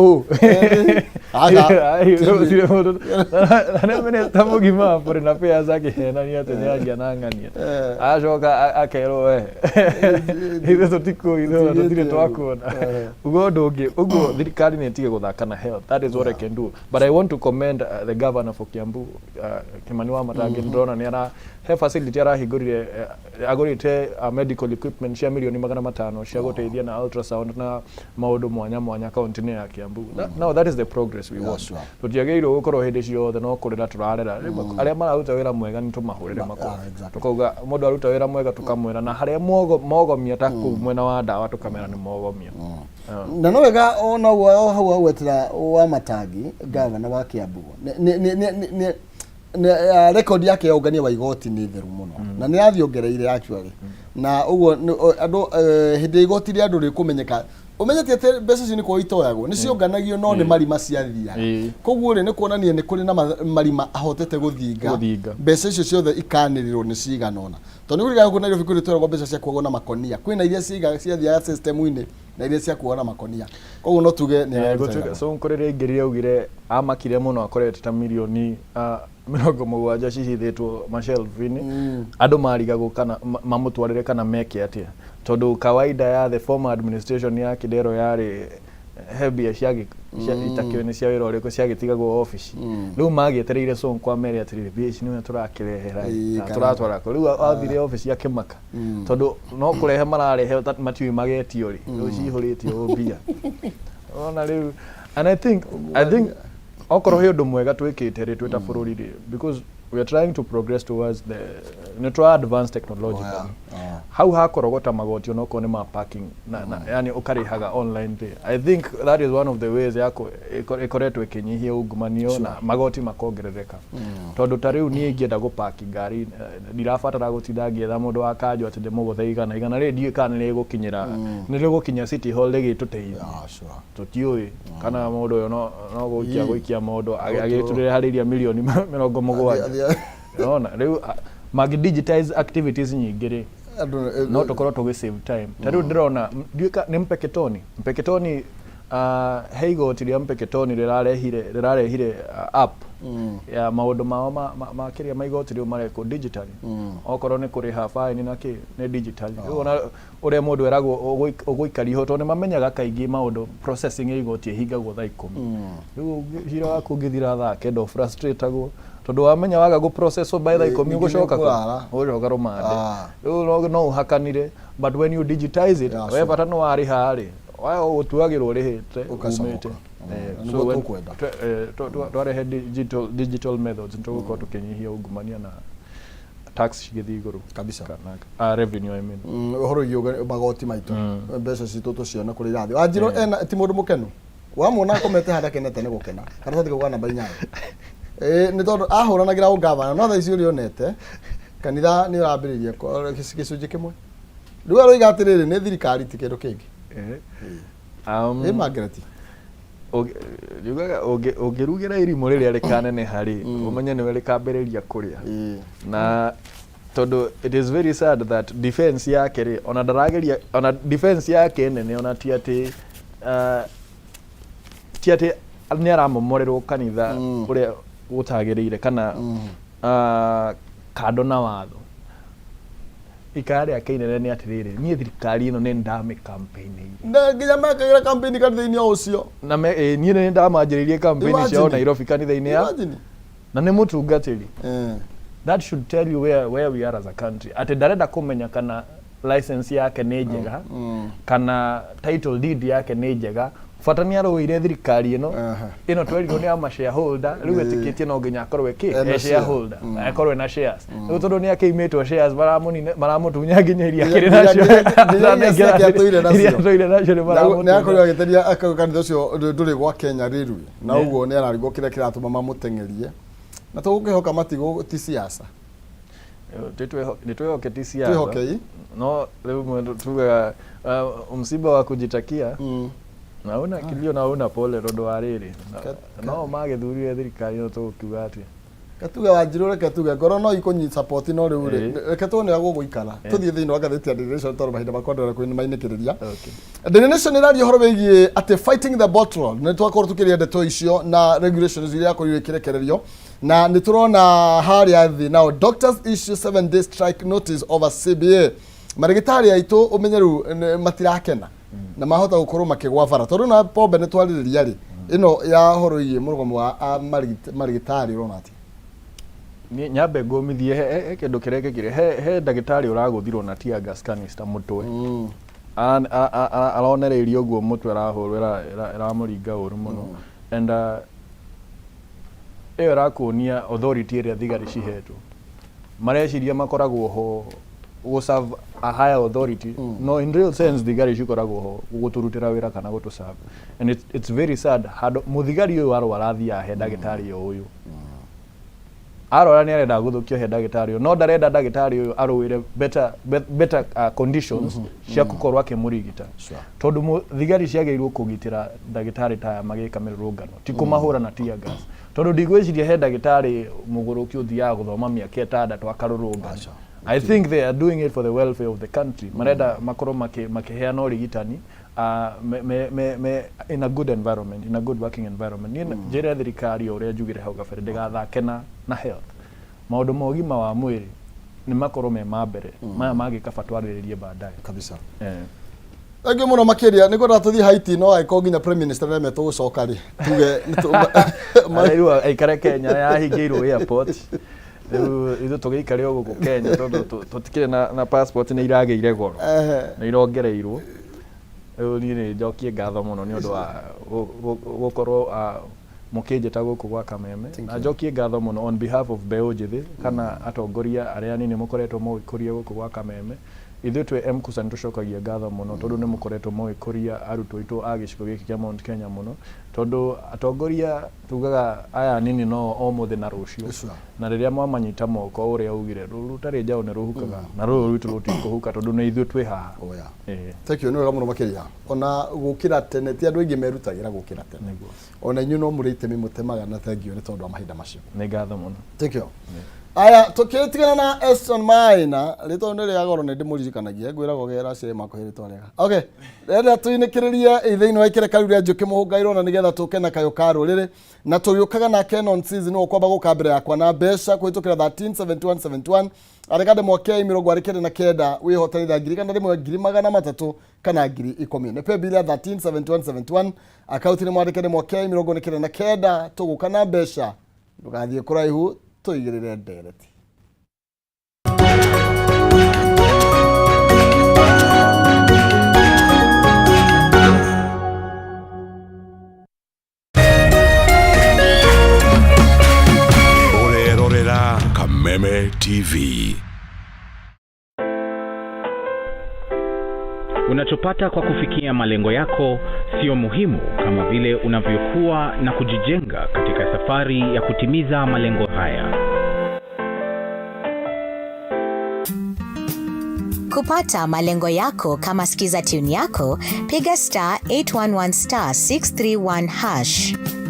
na minister mugima pore na pea zake henania tene angianangania acoka akerwo ithuĩ tũtikũĩ tũtirĩ twakuona ugo ndũngĩ uguo thirikari nĩ ĩtige gũthaka na health. That is what I can do. But I want to commend the governor for Kiambu, Kimani Wamatangi ndona ni ara he facility arahingũrire agũrĩte medical equipment cia milioni 500 cia gũteithia na ultrasound na maũndũ mwanya kaunti-inĩ ya Kiambu. Now that is the progress. progress we want tutiagĩrĩirwo gũkorwo hĩndĩ ciothe no kũrĩra tũrarera arĩa mararuta wĩra mwega nĩ tũmahũrĩre makofi tukauga mũndũ aruta wĩra mwega tũkamwĩra na harĩa mogomia ta kũu mwena wa ndawa tũkamera nĩ mogomia na no wega ona hau gwetera wa Matangi gavana wa Kiambu record yake ya ugania wa igoti ni theru muno na ni athiongereire actually na uguo andu hindi igoti ri andu ri kumenyeka umenyete ate mbeca ici ni kwa itoyagwo ni cionganagio no ni marima ciathia koguo ri ni kuonania ni kuri na marima ahotete guthinga mbeca icio ciothe ikanirirwo ni ciganona to ni kuriga kuna Nairobi kuri tweragwo mbeca cia kuogona makonia kwina iria ciathia system-ini na iria cia kuona makonia koguo no tuge ni so nkorere ingirire ugire amakire muno akorete ta milioni 70 cihithitwo mashelf-ini andu marigagwo kana mamutwarire kana meke atia tondu kawaida ya the former administration ya Kidero yari hebia ciagi itakio cia wira uriko ciagitigagwo office riu magietereire so kwa meri atirire bici niwe turakirehera turatwara ko riu athire office ya Kimaka tondu no kurehe mararehe matiwi magetio ri riu cihuritio bia ona riu and I think okoro he undu mwega twikite ri twita bururi ri because we are trying to progress towards the advanced technological how hakorogota magoti onoko ni ma parking yani ukarihaga online day. I think that is one of the ways yako ikoretwe kinyihia ugumanio na magoti makongerereka tondu tariu ni ingienda go park ngari ndirabatara gutinda ngietha mundu wa kanjo atinde muguthe igana redio kana ni gukinyira ni gukinya city hall gituteithia tutiui kana mundu yo no guikia mundu agiturire hariria milioni 70 ona riu magi digitize activities nyingire no tokorwo tugi save time tariu ndirona ni mpeketoni heigo tiria mpeketoni rirarehire app ya maundu mao makiria maigoti riu mareko digital okorwo ni kuriha fine na ki ni digital ona ure mundu eragwo uguikari ho to ni mamenyaga kaingi maundu processing ya igoti hingagwo thaa 10 riu hira waku ngithira thaa kendo frustrateagwo tondu wamenya waga go process by thaa 10 ugucoka ugucoka rumande riu no uhakanire but when you digitize it we bata no ari hari wao utuagirwo rihite umite so when twarehe digital methods ntugukorwo tukinyihia ungumania na tax cigithi iguru kabisa kana revenue I mean uhoro yoga magoti maitu mbeca citu tuciona kuri rathi wanjiro ena ti mundu mukenu wamona komete hada kenete ni gukena kana thati kugana bainya ni tondu ahuranagira ungavana no tha icio rionete kanitha ni urambiririe gicunji kimwe riu aroigatiriri ni thirikari ti kindu kingi Margaret yugaga ugirugira irimu riria rikanene hari umenye ni rikambiriria kuria na tondu it is very sad that defense yake ri ona ndarageria ona defense yake nene ona tiati ni aramomorerwo kanitha uria gutagiriire kana kando na watho ikari akainene ni atiriri ni thirikari ino ni ndame campaign na nginya makagira campaign kanitha-ini ucio na ni ni ndamanjiririe campaign cio Nairobi kanitha-ini ya na ni mutungatiri that should tell you where we are as a country ati ndarenda kumenya kana license yake ni njega kana title deed yake ni njega fatani aroire thirikari ino twerirwo ni ama shareholder riu etikitie no nginya akorwe shareholder akorwe na shares riu tondu ni akiimetwo shares maramutunya nginya iria kiri nacio ni akorwe agiteria akanitha ucio nduri gwa Kenya riru na uguo ni ararigwo kire kiratuma mamutengerie na tugukihoka matigo ti siasa nitwehoke ti siasa no riu tuga msiba wa kujitakia na una kilio na una pole rodo ariri no magethurire thirikari no tukiuga ati katuga wanjirure katuga ngoro no ikonyi support no riu ri reke tuone aguguikara tuthie thiini wa gatheti ya direction toro mahinda makondera kwini mainikiriria the nation radio horo begie ati fighting the bottle ne twakorwo tukiria ndeto icio na regulations iria yakorirwo ikirekererio na niturona haria thi now doctors issue 7 day strike notice over CBA marigitari aitu umenyeru matirakena na mahota gukorwo makigwa bara tondu na pombe ne twaririria ri ino ya horoiye murugomo wa marigitari urona ati ni nyambe ngomithie kindu kireke kire he ndagitari uraguthirwo na tia gas canister mutwe aronereirio guo mutwe arahurwo iramuringa uru muno and ĩyo rakuonia authority ĩrĩa thigari cihetwo mareciria makoragwo ho go serve a higher authority no in real sense thigari cikoragwo ho guturutira wira kana gutu serve and it's very sad muthigari uyu arathia he ndagitari uyu arora ni arenda guthukio he ndagitari no ndarenda ndagitari uyu arwire better conditions cia gukorwo akimurigita tondu muthigari ciageirwo kugitira ndagitari taya magika mirungano ti kumahura na tear gas tondu ndigwiciria he ndagitari muguruki uthia guthoma miaka 6 akarurungana. I think they are doing it for the welfare of the country. Marenda makoro makeheana urigitani in a good environment, in a good working environment. Ni njira thirikari uria njugire hau gabere ndigathake na health. Maundu mogima wa mwiri ni makoro me mambere. Maya magikabatwariririe baadaye kabisa. Ege muno makiria niko ratuthi Haiti no aiko nginya prime minister na meto gucoka ri tuge Mariru aikare Kenya ya hingirwo airport. Ithu tugikare guku Kenya tondu tutikire na passport ni irageire goro ni irongereirwo ni njokie ngatho muno ni undu wa gukorwo mukinjeta guku gwa Kameme na njokie ngatho muno on behalf of Beũ Njĩthĩ kana atongoria aria nini mukoretwo muikuria guku gwa Kameme ithu twe mkusa nitucokagia ngatho muno tondu ni mukoretwo muikuria arutwo itu agicigo giki kia Mount Kenya muno tondu atongoria tugaga aya nini no o muthi na rucio na riria mwamanyita moko uria ugire rutari njao ni ruhukaga na rwitu rutikuhuka tondu ni ithu twi haha. Thank you no gamuno makiria ona gukira tene ti andu ingi merutagira gukira tene ona inyu no murite mi mutemaga na thank you ni tondu wa mahinda macio ni ngatho muno. Thank you. Aya tukitigana na Eston Maina rito ndire agoro ne ndimuririkanagia ngwirago gera cema kuhirito rega. Okay renda tuinikiriria ithiini wa ikire karuria njuki muhungairo na nigetha tuke na kayo karo riri na tuyukaga na Canon season no kwamba gukambere yakwa na besha kuhitukira 137171 arekade mwake mirongo arikire na kenda wi hotelira ngiri kana rimwe ngiri magana matatu kana ngiri 10 ne pe bila 137171 akaunti ni mwarikade mwake mirongo nikire na kenda tuguka na besha ndugathie kuraihu tuigirire ndereti. Orerorera Kameme TV. Unachopata kwa kufikia malengo yako sio muhimu kama vile unavyokuwa na kujijenga katika safari ya kutimiza malengo haya. Kupata malengo yako kama skiza tune yako, piga *811*631#.